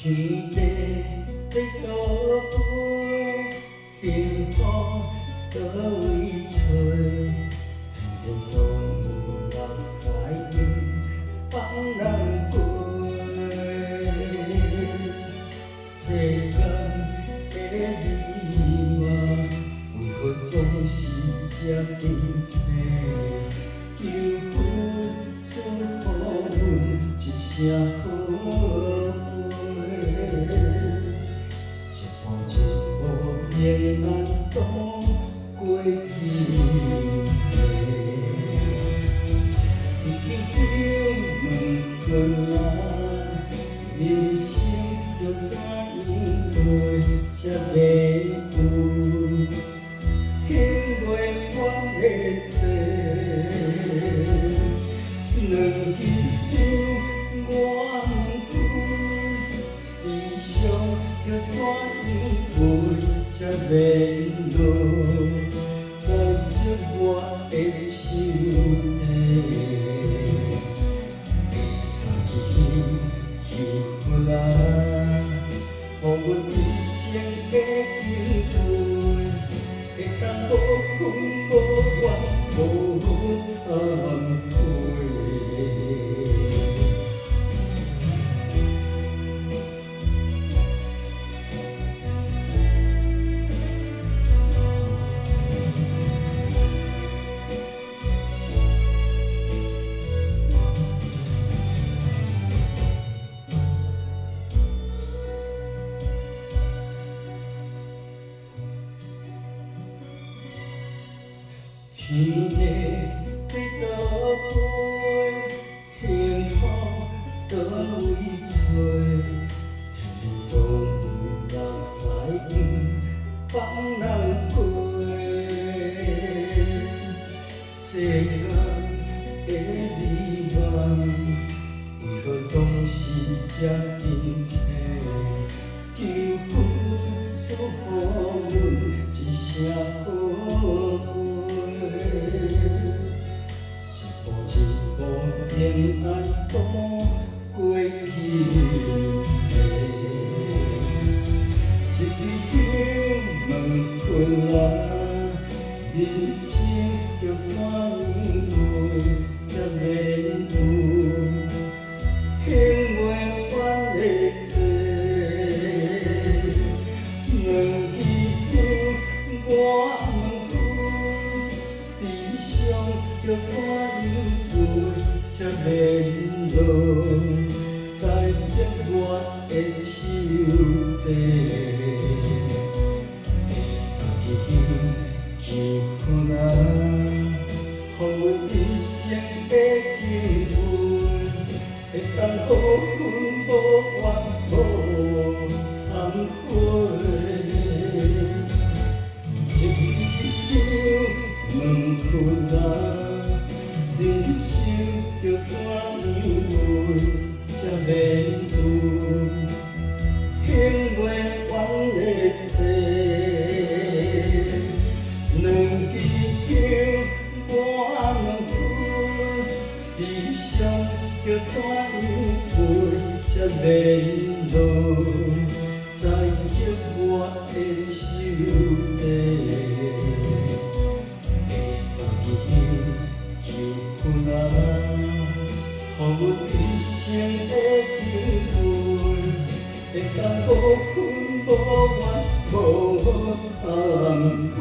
天地在倒飞，幸福倒位找？偏偏总有人使用放人飞。世间的美满，为何总是这紧切？求分赐予阮一声好陪，一步一步平安度过今世。一支香问困难，人生着怎样过才袂有？幸袂完的债，两支香我问开，悲伤着怎样过才袂落？在这我的手底。予阮一生的经过，会当无怨无怨无惭愧。天地在倒飞，幸福倒位找？偏偏总有人使用放人飞。世间的美满，为何总是这紧切？求分赐予阮一声好陪。一步一步平安度过今世，一支香问困难，人生着怎样过才袂有？幸袂完的债，两支香我着怎样过才袂落？在这我的手底，三支香寄予咱，予阮一生的经过，会当无怨无怨无惭愧。一支香问困难。人生着怎样过才袂有？幸袂完的债，两支香我问开，悲伤着怎样过才袂落？在这我的手底。予阮一生的经过，会当无怨无怨无惭愧。